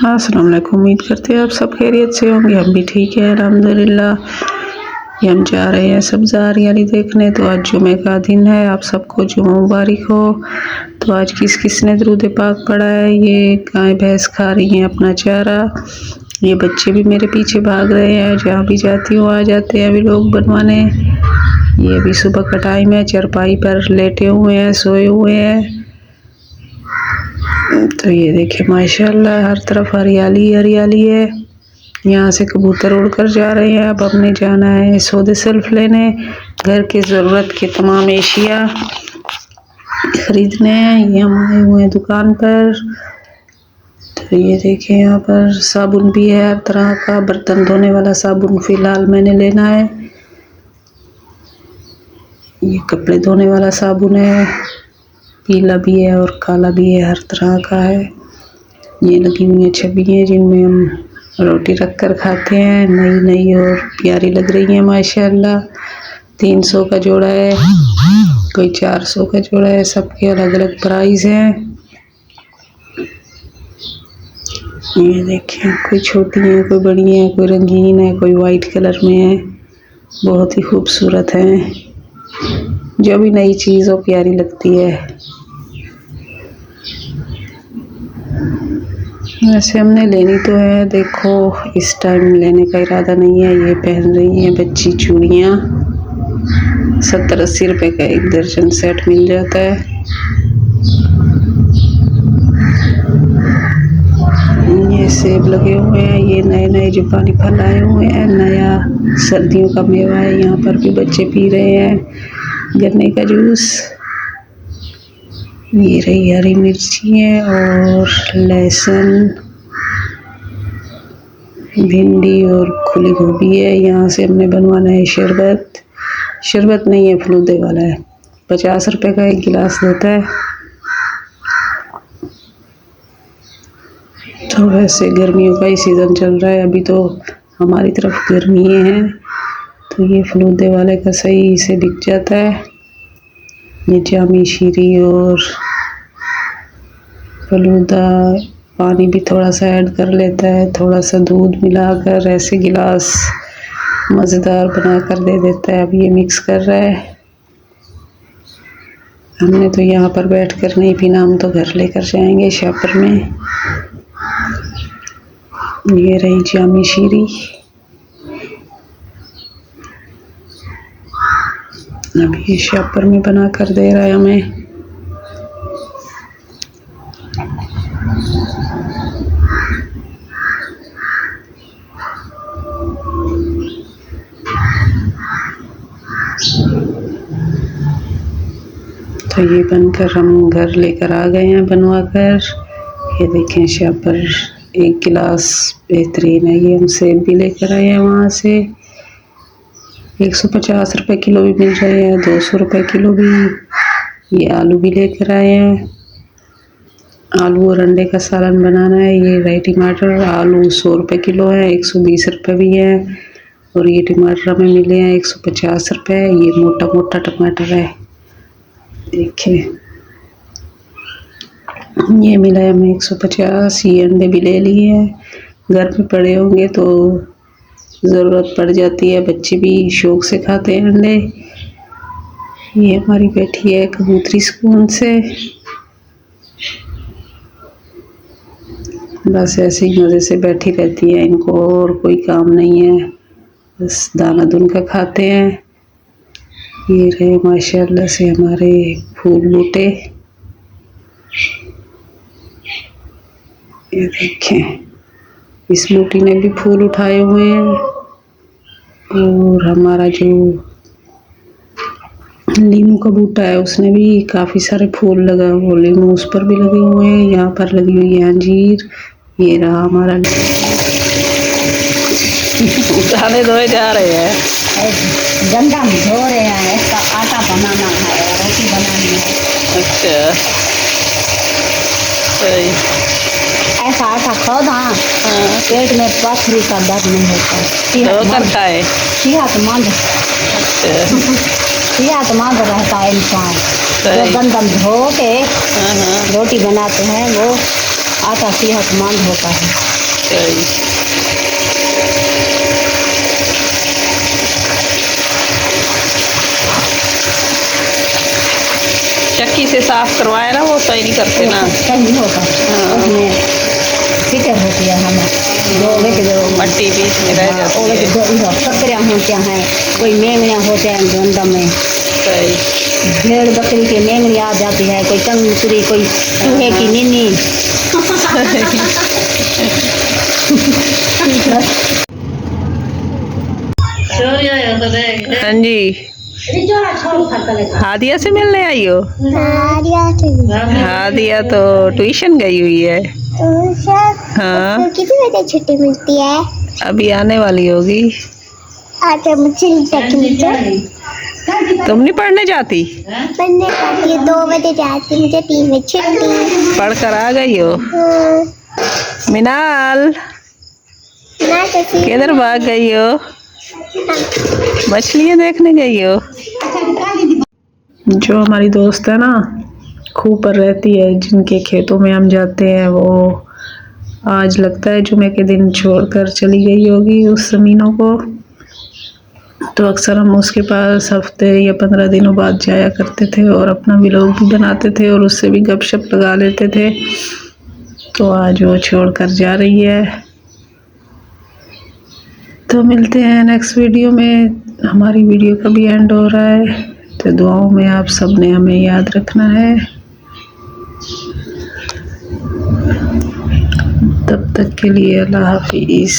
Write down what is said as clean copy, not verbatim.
अस्सलाम वालेकुम। उम्मीद करते हैं आप सब खैरियत से होंगे। हम भी ठीक है अल्हम्दुलिल्लाह। ये हम जा रहे हैं सब्ज़ा हरियाली देखने। तो आज जुमे का दिन है, आप सबको जुमा मुबारक हो। तो आज किस किस ने दुरूद पाक पढ़ा है। ये गाय भैंस खा रही हैं अपना चारा। ये बच्चे भी मेरे पीछे भाग रहे हैं, जहाँ भी जाती हूँ आ जाते हैं अभी लोग बनवाने। ये भी सुबह का टाइम है, चरपाई पर लेटे हुए हैं, सोए हुए हैं। तो ये देखिए माशाल्लाह हर तरफ हरियाली हरियाली है। यहाँ से कबूतर उड़कर जा रहे हैं। अब हमने जाना है सौदे सेल्फ लेने, घर की ज़रूरत के तमाम एशिया खरीदने हैं। ये हम आए हुए हैं दुकान पर। तो ये देखिए यहाँ पर साबुन भी है हर तरह का। बर्तन धोने वाला साबुन फ़िलहाल मैंने लेना है। ये कपड़े धोने वाला साबुन है, पीला भी है और काला भी है, हर तरह का है। ये लगी हुई है छबियाँ जिनमें हम रोटी रख कर खाते हैं, नई नई और प्यारी लग रही है माशाल्लाह। 300 का जोड़ा है, कोई 400 का जोड़ा है, सबके अलग अलग प्राइस हैं। ये देखिए कोई छोटी है, कोई बड़ी है, कोई रंगीन है, कोई वाइट कलर में है। बहुत ही खूबसूरत है। जो भी नई चीज़ हो प्यारी लगती है। वैसे हमने लेनी तो है, देखो इस टाइम लेने का इरादा नहीं है। ये पहन रही हैं बच्ची चूड़ियाँ, 70-80 रुपए का एक दर्जन सेट मिल जाता है। ये सेब लगे हुए हैं, ये नए नए जो पानी फल आए हुए हैं, नया सर्दियों का मेवा है। यहाँ पर भी बच्चे पी रहे हैं गन्ने का जूस। ये रही हरी मिर्ची है और लहसुन, भिंडी और खुली गोभी है। यहाँ से हमने बनवाना है शरबत। शरबत नहीं है, फलूदे वाला है, 50 रुपए का एक गिलास देता है। तो वैसे गर्मियों का ही सीज़न चल रहा है, अभी तो हमारी तरफ गर्मियाँ हैं, तो ये फलूदे वाले का सही से बिक जाता है। ये जामी शीरी और फलूदा पानी भी थोड़ा सा ऐड कर लेता है, थोड़ा सा दूध मिलाकर ऐसे गिलास मज़ेदार बना कर दे देता है। अब ये मिक्स कर रहा है। हमने तो यहाँ पर बैठकर नहीं पीना, हम तो घर लेकर जाएंगे शॉपर में। ये रही जामी शीरी। अब ये शॉपर में बना कर दे रहा है हमें। तो ये बनकर हम घर लेकर आ गए हैं बनवा कर। ये देखें शॉपर, एक गिलास बेहतरीन है। ये हम सेब भी लेकर आए हैं वहाँ से, 150 रुपए किलो भी मिल रहे हैं, 200 रुपए किलो भी। ये आलू भी लेकर आए हैं, आलू और अंडे का सालन बनाना है। ये रही टमाटर, आलू 100 रुपए किलो है, 120 रुपए भी है। और ये टमाटर हमें मिले हैं 150 रुपए। ये मोटा मोटा टमाटर है, देखिए ये मिला है हमें 150। ये अंडे भी ले लिए हैं, घर में पड़े होंगे तो ज़रूरत पड़ जाती है, बच्चे भी शौक़ से खाते हैं अंडे। ये हमारी बैठी है कबूतरी सुकून से, बस ऐसे ही मज़े से बैठी रहती है। इनको और कोई काम नहीं है, बस दाना दुन का खाते हैं। ये रहे माशाल्लाह से हमारे फूल बूटे। ये देखें इस बूटी ने भी फूल उठाए हुए हैं। और हमारा जो नींबू का बूटा है उसने भी काफ़ी सारे फूल लगा हुए, नींबू उस पर भी लगे हुए हैं। यहाँ पर लगी हुई है अंजीर। ये रहा हमारा दाने धोए जा रहे हैं, गंदा धो रहे हैं। इसका आटा बनाना है, रोटी बनानी है। अच्छा सही। ऐसा आटा खाओ ना, पेट में पथरी का दर्द नहीं होता। सेहतमंद सेहतमंद रहता है इंसान। जो गंदम धो के रोटी बनाते हैं वो आटा सेहतमंद होता है। चक्की से साफ करवाए ना, वो सही नहीं करते ना। सही नहीं होता। उसमें फिटर होती है हमें जो मट्टी बीच में रह जाती है। बकरियाँ होते हैं, कोई मेंगनियाँ होते हैं गंदा में। भेड़ बकरी के मेंगनी आ जाती है, कोई टंगरी, कोई चूहे की नीनी। हाँ जी, हादिया से मिलने आई हो? हादिया तो ट्यूशन गई हुई है। हाँ, कितने बजे छुट्टी मिलती है? अभी आने वाली होगी। अच्छा, मुझे तुम नहीं पढ़ने जाती? पढ़ने जाती है, 2 बजे जाती, मुझे 3 बजे छुट्टी। पढ़ कर आ गई हो? मिनाल किधर भाग गई हो? मछलियाँ देखने गई हो? जो हमारी दोस्त है ना, खूह पर रहती है, जिनके खेतों में हम जाते हैं, वो आज लगता है जुमे के दिन छोड़कर चली गई होगी उस ज़मीनों को। तो अक्सर हम उसके पास हफ्ते या 15 दिनों बाद जाया करते थे और अपना व्लॉग भी बनाते थे और उससे भी गपशप लगा लेते थे। तो आज वो छोड़कर जा रही है। तो मिलते हैं नेक्स्ट वीडियो में। हमारी वीडियो का भी एंड हो रहा है, तो दुआओं में आप सब ने हमें याद रखना है। तब तक के लिए अल्लाह हाफिज़।